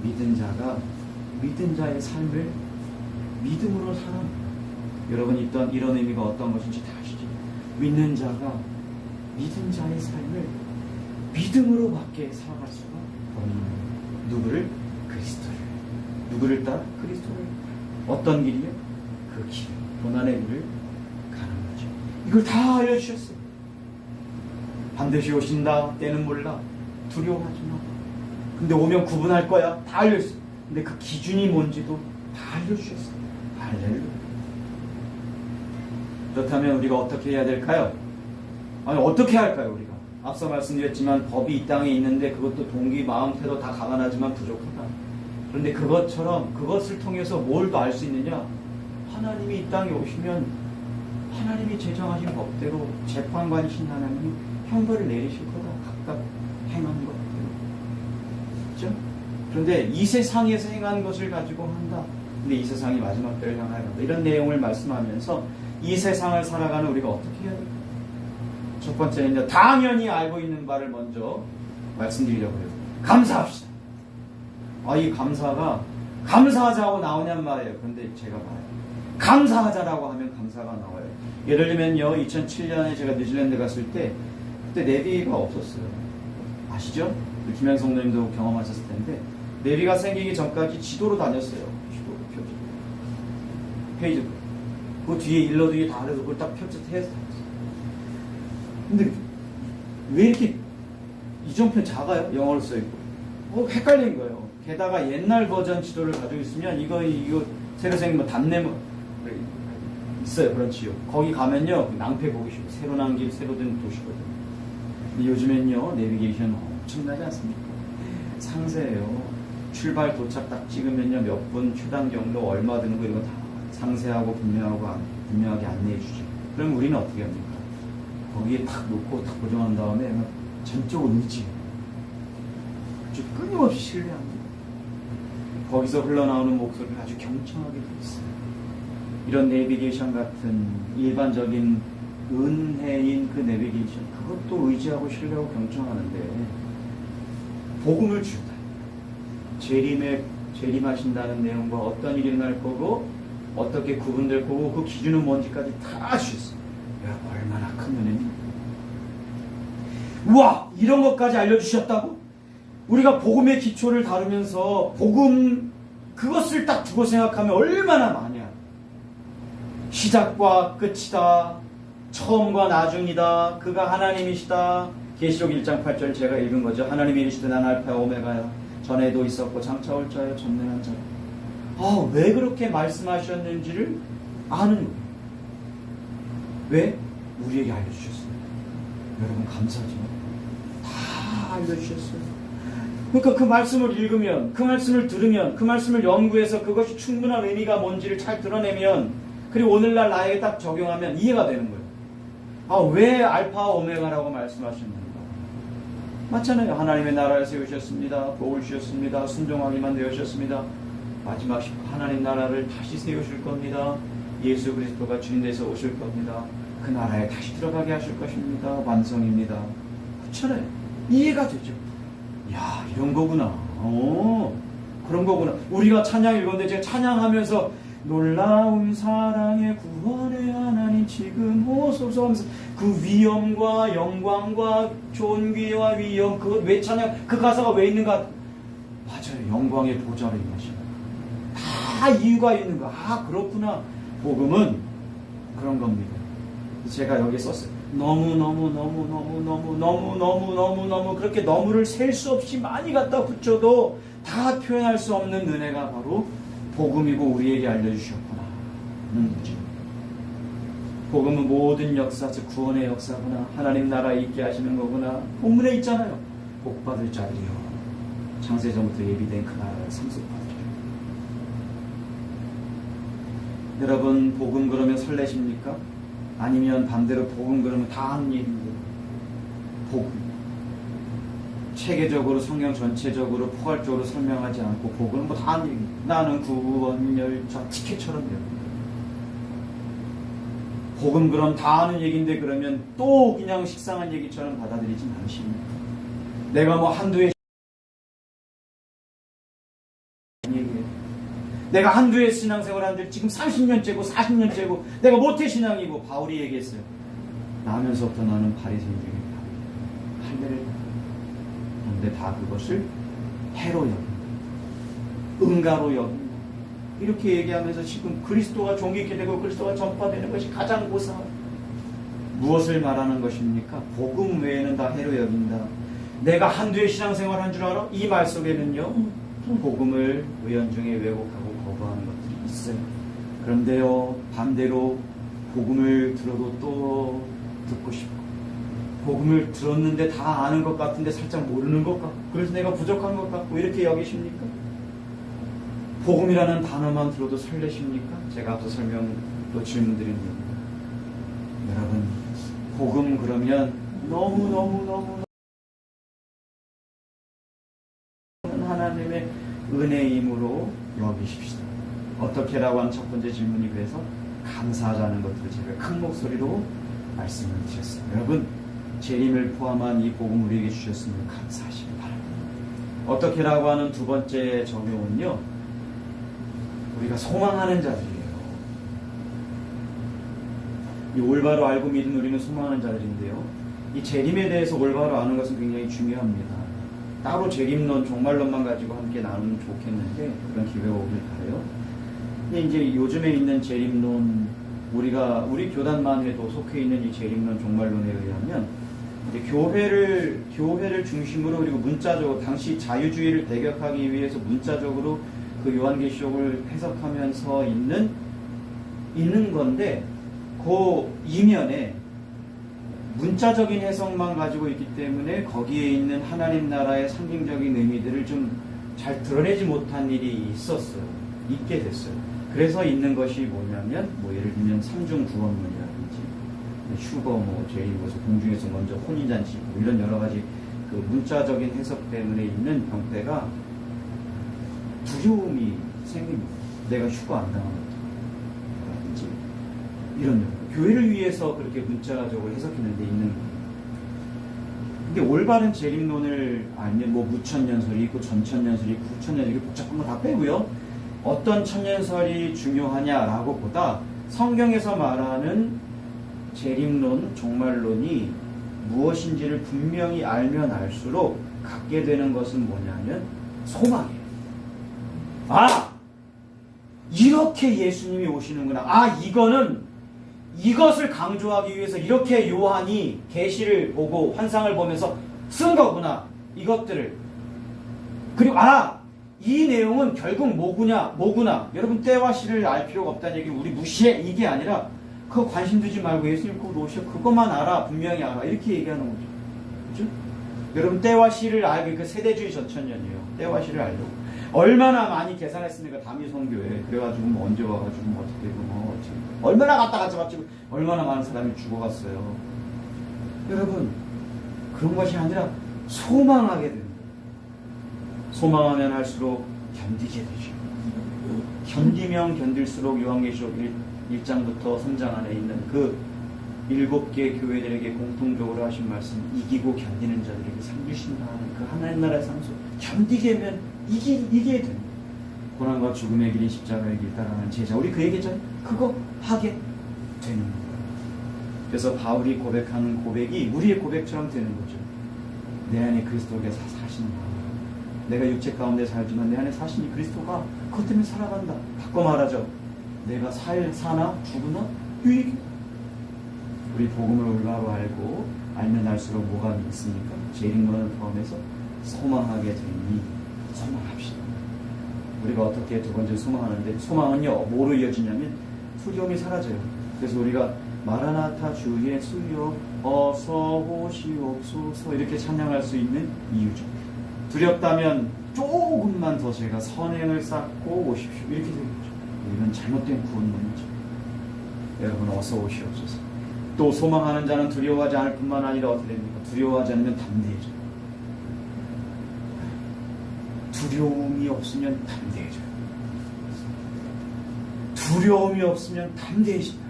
믿은 자가 믿은 자의 삶을 믿음으로 살아갑니다. 여러분 이런 의미가 어떤 것인지 다 아시죠? 믿는 자가 믿은 자의 삶을 믿음으로밖에 살아갈 수가 없는 거예요. 누구를? 그리스도를. 누구를 따라? 그리스도를. 어떤 길이요? 그 길, 고난의 길을 가는 거죠. 이걸 다 알려주셨어요. 반드시 오신다. 때는 몰라. 두려워하지 마. 근데 오면 구분할 거야. 다 알려줬어요. 근데 그 기준이 뭔지도 다 알려주셨어요. 할렐루야. 그렇다면 우리가 어떻게 해야 될까요? 아니 어떻게 할까요 우리가? 앞서 말씀드렸지만 법이 이 땅에 있는데 그것도 동기, 마음, 태도 다 강한하지만 부족하다. 그런데 그것처럼 그것을 통해서 뭘 더 알 수 있느냐? 하나님이 이 땅에 오시면 하나님이 제정하신 법대로 재판관이신 하나님이 형벌을 내리실 거다. 각각 행한 것대로. 그렇죠? 그런데 이 세상에서 행한 것을 가지고 한다. 근데 이 세상이 마지막 때를 향하여 간다. 이런 내용을 말씀하면서 이 세상을 살아가는 우리가 어떻게 해야 될까? 첫 번째는요, 당연히 알고 있는 바를 먼저 말씀드리려고 해요. 감사합시다. 이 감사가 감사하자고 나오냔 말이에요. 그런데 제가 봐요. 감사하자라고 하면 감사가 나와요. 예를 들면요, 2007년에 제가 뉴질랜드 갔을 때 그때 내비가 없었어요. 아시죠? 김현성 님도 경험하셨을 텐데 내비가 생기기 전까지 지도로 다녔어요. 지도 표지 페이지. 그 뒤에 일러 뒤에 다 해서 그걸 딱 펼쳐서 해서 다녔어요. 근데 왜 이렇게 이정표 작아요? 영어로 써있고. 헷갈린 거예요. 게다가 옛날 버전 지도를 가지고 있으면 이거 새로 생긴 단내 있어요. 그렇지요. 거기 가면요 낭패 보기 쉬워. 새로 난 길, 새로 된 도시거든요. 근데 요즘엔요 내비게이션 엄청나지 않습니까? 상세해요. 출발 도착 딱 찍으면요 몇 분, 휴당 경로 얼마 드는 거 이거 다 상세하고 분명하게 안내해 주죠. 그럼 우리는 어떻게 합니까? 거기에 탁 놓고 탁 고정한 다음에 전적으로 의지해요. 끊임없이 신뢰합니다. 거기서 흘러나오는 목소리를 아주 경청하게 돼 있어요. 이런 내비게이션 같은 일반적인 은혜인 그 내비게이션, 그것도 의지하고 신뢰하고 경청하는데 복음을 주다. 재림하신다는 내용과 어떤 일이 일어날 거고 어떻게 구분될 거고 그 기준은 뭔지까지 다 주셨어요. 야, 얼마나 큰 은혜입니까? 우와! 이런 것까지 알려주셨다고? 우리가 복음의 기초를 다루면서 복음 그것을 딱 두고 생각하면 얼마나 많냐. 시작과 끝이다. 처음과 나중이다. 그가 하나님이시다. 계시록 1장 8절 제가 읽은 거죠. 하나님이 이르시되 난 알파야 오메가야. 전에도 있었고 장차 올 자요 전능한 자요. 왜 그렇게 말씀하셨는지를 아는 거예요. 왜? 우리에게 알려주셨어요. 여러분 감사하죠. 다 알려주셨어요. 그러니까 그 말씀을 읽으면, 그 말씀을 들으면, 그 말씀을 연구해서 그것이 충분한 의미가 뭔지를 잘 드러내면, 그리고 오늘날 나에게 딱 적용하면 이해가 되는 거예요. 왜 알파 오메가라고 말씀하셨는가? 맞잖아요. 하나님의 나라를 세우셨습니다. 복을 주셨습니다. 순종하기만 되으셨습니다. 마지막 하나님 나라를 다시 세우실 겁니다. 예수 그리스도가 주인 돼서 오실 겁니다. 그 나라에 다시 들어가게 하실 것입니다. 완성입니다. 그렇잖아요. 이해가 되죠. 야, 이런 거구나. 그런 거구나. 우리가 찬양 읽었는데 제가 찬양하면서 놀라운 사랑의 구원의 하나님 지금 오소서 하면서 그 위엄과 영광과 존귀와 위엄, 그 왜 찬양, 그 가사가 왜 있는가? 맞아요. 영광의 보좌로 임하시는 다 이유가 있는 거. 그렇구나. 복음은 그런 겁니다. 제가 여기 썼어요. 너무 그렇게 너무를 셀 수 없이 많이 갖다 붙여도 다 표현할 수 없는 은혜가 바로 복음이고 우리에게 알려주셨구나 하는 거죠. 복음은 모든 역사, 즉 구원의 역사구나. 하나님 나라에 있게 하시는 거구나. 본문에 있잖아요. 복받을 자들이여 창세전부터 예비된 그 나라를 상속받으리라. 여러분 복음 그러면 설레십니까? 아니면 반대로 복음 그러면 다 하는 얘기인데, 복음 체계적으로 성경 전체적으로 포괄적으로 설명하지 않고 복음은 뭐 다 하는 얘기. 나는 구원 열차 티켓처럼 돼요. 복음 그럼 다 하는 얘기인데 그러면 또 그냥 식상한 얘기처럼 받아들이지 않으십니까? 내가 뭐 한두 해 얘기해요. 내가 한두 해 신앙생활 하는데 지금 30년째고 40년째고 내가 모태신앙이고 바울이 얘기했어요. 나면서부터 나는 바리새인 중에 할례를 근데 다 그것을 해로 여긴다. 응가로 여긴다. 이렇게 얘기하면서 지금 그리스도가 존귀케 되고 그리스도가 전파되는 것이 가장 고상한 무엇을 말하는 것입니까? 복음 외에는 다 해로 여긴다. 내가 한두 해 신앙생활 한 줄 알아? 이 말 속에는요 복음을 의연중에 왜곡하고 거부하는 것들이 있어요. 그런데요 반대로 복음을 들어도 또 듣고 싶고 복음을 들었는데 다 아는 것 같은데 살짝 모르는 것 같고 그래서 내가 부족한 것 같고 이렇게 여기십니까? 복음이라는 단어만 들어도 설레십니까? 제가 앞서 또 질문드린 겁니다. 여러분 복음 그러면 너무 하나님의 은혜임으로 여기십시다. 어떻게라고 하는 첫 번째 질문이 그래서 감사하자는 것들을 제가 큰 목소리로 말씀을 드렸습니다. 여러분 재림을 포함한 이 복음 우리에게 주셨으면 감사하시기 바랍니다. 어떻게라고 하는 두 번째 적용은요 우리가 소망하는 자들이에요. 이 올바로 알고 믿은 우리는 소망하는 자들인데요 이 재림에 대해서 올바로 아는 것은 굉장히 중요합니다. 따로 재림론, 종말론만 가지고 함께 나누면 좋겠는데 그런 기회가 오길 바라요. 근데 이제 요즘에 있는 재림론, 우리 교단만 해도 속해 있는 이 재림론, 종말론에 의하면 이제 교회를 중심으로 그리고 문자적으로 당시 자유주의를 대격하기 위해서 문자적으로 그 요한계시록을 해석하면서 있는 건데 그 이면에 문자적인 해석만 가지고 있기 때문에 거기에 있는 하나님 나라의 상징적인 의미들을 좀 잘 드러내지 못한 일이 있게 됐어요. 그래서 있는 것이 뭐냐면 예를 들면 삼중구원론이라든지 휴거 제일 공중에서 먼저 혼인잔치 이런 여러 가지 그 문자적인 해석 때문에 있는 병폐가 두려움이 생깁니다. 내가 휴거 안 당하겠다라든지 이런 교회를 위해서 그렇게 문자적으로 해석했는데 있는 거예요. 근데 올바른 재림론을 알면 무천년설이 있고 전천년설이 있고 후천년설이 복잡한 거 다 빼고요. 어떤 천년설이 중요하냐라고 보다 성경에서 말하는 재림론, 종말론이 무엇인지를 분명히 알면 알수록 갖게 되는 것은 뭐냐면 소망이에요. 이렇게 예수님이 오시는구나. 이거는 이것을 강조하기 위해서 이렇게 요한이 계시를 보고 환상을 보면서 쓴 거구나. 이것들을. 그리고 이 내용은 결국 뭐구나. 여러분 때와 시를 알 필요가 없다는 얘기 우리 무시해. 이게 아니라 그거 관심 두지 말고 예수님 꼭 오셔. 그것만 알아. 분명히 알아. 이렇게 얘기하는 거죠. 그죠? 여러분 때와 시를 알고 그 세대주의 전천년이에요. 때와 시를 알려고. 얼마나 많이 계산했습니까? 담임선교회. 그래가지고 뭐 언제 와가지고 뭐 어떻게 되고 뭐 어떻게. 얼마나 갔다 가지고 얼마나 많은 사람이 죽어갔어요. 여러분 그런 것이 아니라 소망하게 됩니다. 소망하면 할수록 견디게 되죠. 견디면 견딜수록 요한계시록 1장부터 3장 안에 있는 그 7개 교회들에게 공통적으로 하신 말씀, 이기고 견디는 자들에게 상 주신다는 그 하나님 나라의 상소. 견디게 하면 이기게 됩니다. 고난과 죽음의 길인 십자가의 길 따라가는 제자. 우리 그 얘기잖아요. 그거 하게 되는 거예요. 그래서 바울이 고백하는 고백이 우리의 고백처럼 되는 거죠. 내 안에 그리스도께서 사신다. 내가 육체 가운데 살지만 내 안에 사시니 그리스도가 그것 때문에 살아간다. 바꿔 말하죠. 내가 사나 죽으나 유익. 우리 복음을 올바로 알고 알면 알수록 뭐가 있습니까? 제일 거는 포함해서 소망하게 되니 소망합시다. 우리가 어떻게 두 번째 소망하는데 소망은요 뭐로 이어지냐면 두려움이 사라져요. 그래서 우리가 마라나타 주의 수여 어서 오시옵소서 이렇게 찬양할 수 있는 이유죠. 두렵다면 조금만 더 제가 선행을 쌓고 오십시오. 이렇게 되겠죠. 이건 잘못된 구원론이죠. 여러분 어서 오시옵소서. 또 소망하는 자는 두려워하지 않을 뿐만 아니라 어떻게 됩니까? 두려워하지 않으면 담대해져요. 두려움이 없으면 담대해져요. 두려움이 없으면 담대해진다.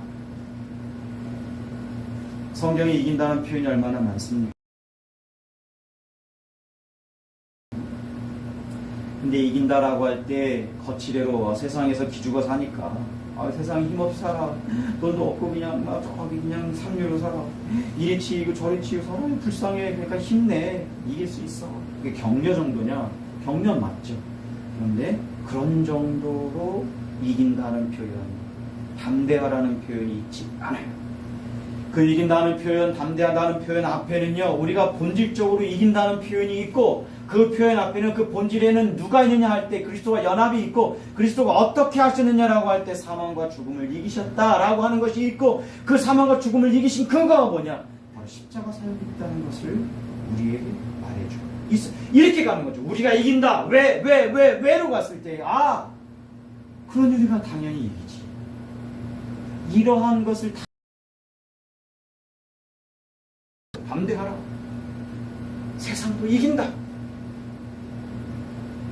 성경이 이긴다는 표현이 얼마나 많습니까? 근데 이긴다라고 할 때 거칠애로 세상에서 기죽어 사니까 세상에 힘없이 살아. 돈도 없고 그냥 막 저기 그냥 상류로 살아. 이리 치이고 저리 치이고 살아. 불쌍해. 그러니까 힘내. 이길 수 있어. 그게 격려 정도냐? 격려 맞죠. 그런데 그런 정도로 이긴다는 표현, 담대하라는 표현이 있지 않아요. 그 이긴다는 표현, 담대하다는 표현 앞에는요, 우리가 본질적으로 이긴다는 표현이 있고, 그 표현 앞에는 그 본질에는 누가 있느냐 할 때 그리스도와 연합이 있고, 그리스도가 어떻게 하셨느냐라고 할 때 사망과 죽음을 이기셨다라고 하는 것이 있고, 그 사망과 죽음을 이기신 근거가 뭐냐? 바로 십자가 사역이 있다는 것을 우리에게 말해줘요. 이렇게 가는 거죠. 우리가 이긴다. 왜로 갔을 때, 그런 우리가 당연히 이기지. 이러한 것을 담대하라. 세상도 이긴다.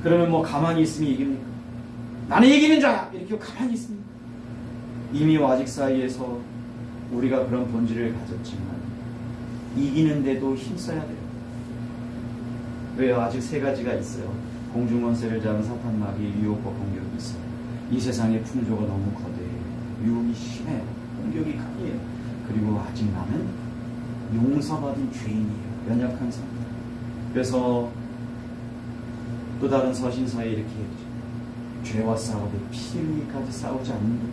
그러면 뭐 가만히 있으면 이깁니까? 나는 이기는 자야! 이렇게 가만히 있습니다. 이미 아직 사이에서 우리가 그런 본질을 가졌지만 이기는데도 힘써야 돼요. 왜요? 아직 세 가지가 있어요. 공중원세를 잡은 사탄 마귀의 유혹과 공격이 있어요. 이 세상의 풍조가 너무 거대해요. 유혹이 심해요. 공격이 강해요. 그리고 아직 나는 용서받은 죄인이에요. 연약한 사람. 그래서 또 다른 서신서에 이렇게 했죠. 죄와 싸우되 피 흘리기까지 싸우지 않는다.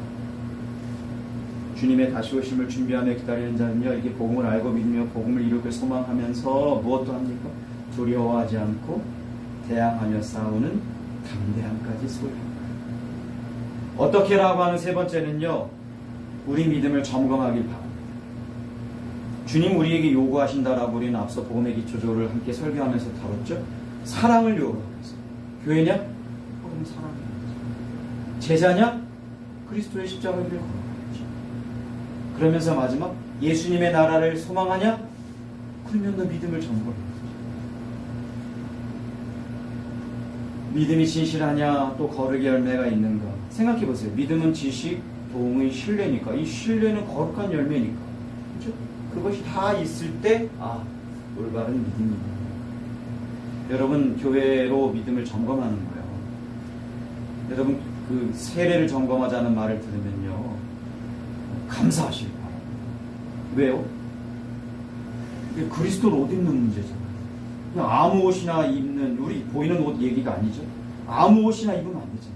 주님의 다시 오심을 준비하며 기다리는 자는요, 이게 복음을 알고 믿으며 복음을 이루길 소망하면서 무엇도 합니까? 두려워하지 않고 대항하며 싸우는 담대함까지 소유합니다. 어떻게라고 하는 세 번째는요, 우리 믿음을 점검하길 바랍니다. 주님 우리에게 요구하신다라고 우리는 앞서 복음의 기초조를 함께 설교하면서 다뤘죠. 사랑을 요구하고 있어요. 교회냐? 그럼 사랑이야죠. 제자냐? 그리스도의 십자가를 걸어가야죠. 그러면서 마지막 예수님의 나라를 소망하냐? 그러면 너 믿음을 점검해야죠. 믿음이 진실하냐? 또 거룩의 열매가 있는가? 생각해보세요. 믿음은 지식, 동의, 신뢰니까. 이 신뢰는 거룩한 열매니까. 그렇죠? 그것이 다 있을 때 올바른 믿음이다. 여러분 교회로 믿음을 점검하는 거예요. 여러분 그 세례를 점검하자는 말을 들으면요 감사하실 바랍니다. 왜요? 이게 그리스도를 옷 입는 문제잖아요. 그냥 아무 옷이나 입는 우리 보이는 옷 얘기가 아니죠. 아무 옷이나 입으면 안 되잖아요.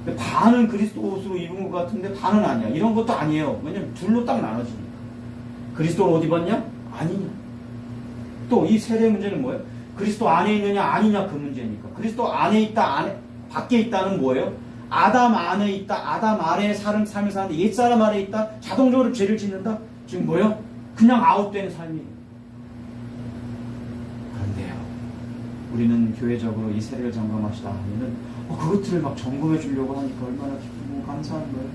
근데 반은 그리스도 옷으로 입은 것 같은데 반은 아니야. 이런 것도 아니에요. 왜냐면 둘로 딱 나눠지니까. 그리스도를 옷 입었냐? 아니냐. 또 이 세례 문제는 뭐예요? 그리스도 안에 있느냐 아니냐 그 문제니까. 그리스도 안에 있다 안에 밖에 있다는 뭐예요? 아담 안에 있다. 아담 아래에 삶을 사는데 옛사람 아래 있다. 자동적으로 죄를 짓는다. 지금 뭐예요? 그냥 아웃된 삶이에요. 그런데요. 우리는 교회적으로 이 세례를 점검하시다 하면은 그것들을 막 점검해 주려고 하니까 얼마나 기쁘고 감사한 거예요.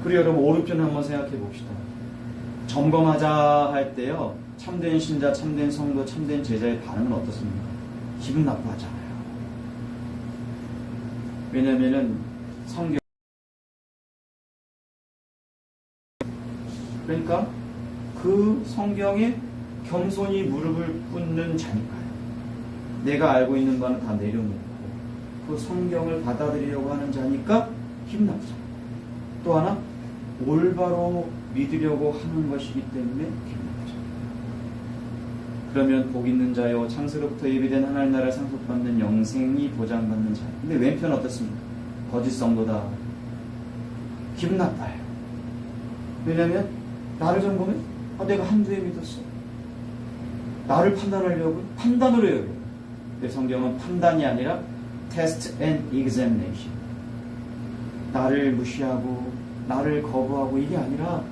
그리고 여러분 오른편 한번 생각해 봅시다. 점검하자 할 때요. 참된 신자, 참된 성도, 참된 제자의 반응은 어떻습니까? 기분 나빠하잖아요. 왜냐면은 성경 그러니까 그 성경에 겸손히 무릎을 꿇는 자니까요. 내가 알고 있는 바는 다 내려놓고 그 성경을 받아들이려고 하는 자니까 기분 나쁘잖아요. 또 하나 올바로 믿으려고 하는 것이기 때문에 기분 나쁘잖아요. 그러면 복 있는 자요 창세로부터 예비된 하나님 나라를 상속받는 영생이 보장받는 자. 근데 왼편 어떻습니까? 거짓 성도다. 기분 나빠요. 왜냐하면 나를 점검해? 내가 한두에 믿었어. 나를 판단하려고 판단으로 해요. 근데 성경은 판단이 아니라 test and examination. 나를 무시하고 나를 거부하고 이게 아니라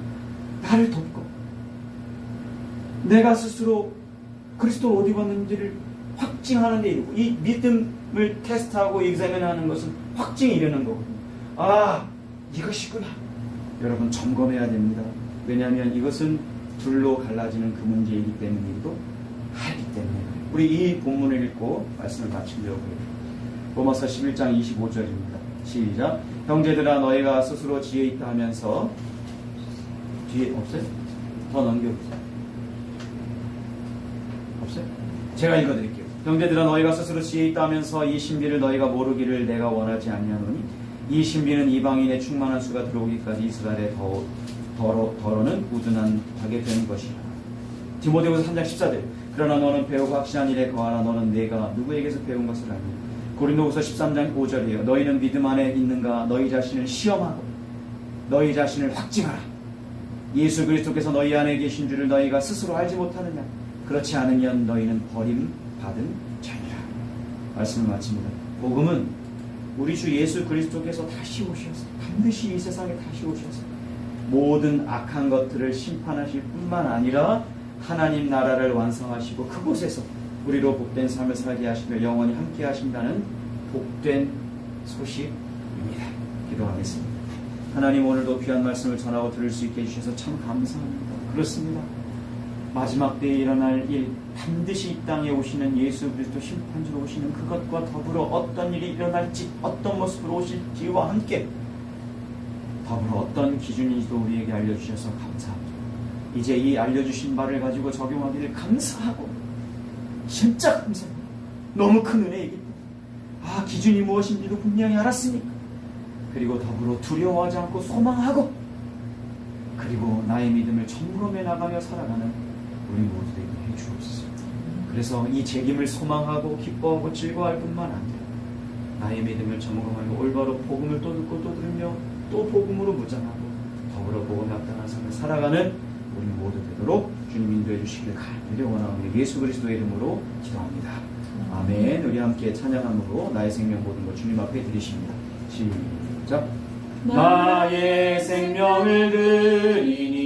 나를 돕고 내가 스스로 그리스도를 어디 봤는지를 확증하는 데 이르고 이 믿음을 테스트하고 examin하는 것은 확증에 이르는 거거든요. 아 이것이구나. 여러분 점검해야 됩니다. 왜냐하면 이것은 둘로 갈라지는 그 문제이기 때문이기도 하기 때문에 우리 이 본문을 읽고 말씀을 마치려고 해요. 로마서 11장 25절입니다. 시작. 형제들아 너희가 스스로 지혜 있다 하면서 뒤에 없어요? 더 넘겨보세요. 없어요? 제가 읽어드릴게요. 형제들아 너희가 스스로 지혜 있다 하면서 이 신비를 너희가 모르기를 내가 원하지 않냐노니 이 신비는 이방인의 충만한 수가 들어오기까지 이스라엘의 더러는 우둔하게 되는 것이라. 디모데후서 3장 14절. 그러나 너는 배우고 확신한 일에 거하라. 너는 내가 누구에게서 배운 것을 아니. 고린도후서 13장 5절이에요. 너희는 믿음 안에 있는가? 너희 자신을 시험하고 너희 자신을 확증하라. 예수 그리스도께서 너희 안에 계신 줄을 너희가 스스로 알지 못하느냐? 그렇지 않으면 너희는 버림받은 자니라. 말씀을 마칩니다. 복음은 우리 주 예수 그리스도께서 다시 오셔서 반드시 이 세상에 다시 오셔서 모든 악한 것들을 심판하실 뿐만 아니라 하나님 나라를 완성하시고 그곳에서 우리로 복된 삶을 살게 하시며 영원히 함께 하신다는 복된 소식입니다. 기도하겠습니다. 하나님 오늘도 귀한 말씀을 전하고 들을 수 있게 해주셔서 참 감사합니다. 그렇습니다. 마지막 때에 일어날 일, 반드시 이 땅에 오시는 예수 그리스도 심판주로 오시는 그것과 더불어 어떤 일이 일어날지, 어떤 모습으로 오실지와 함께 더불어 어떤 기준인지도 우리에게 알려주셔서 감사합니다. 이제 이 알려주신 바를 가지고 적용하기를 감사하고 진짜 감사합니다. 너무 큰 은혜이기 때문에 기준이 무엇인지도 분명히 알았으니까 그리고 더불어 두려워하지 않고 소망하고 그리고 나의 믿음을 점검해 나가며 살아가는 우리 모두에게 해주옵소서. 그래서 이 책임을 소망하고 기뻐하고 즐거워할 뿐만 아니라 나의 믿음을 점검하고 올바로 복음을 또 듣고 또 들으며 또 복음으로 무장하고 더불어 복음에 합당한 삶을 살아가는 우리 모두 되도록 주님 인도해 주시기를 간절히 원하오니 예수 그리스도의 이름으로 기도합니다. 아멘. 우리 함께 찬양함으로 나의 생명 모든 것 주님 앞에 드리십니다. 시작. 나의 생명을 드리니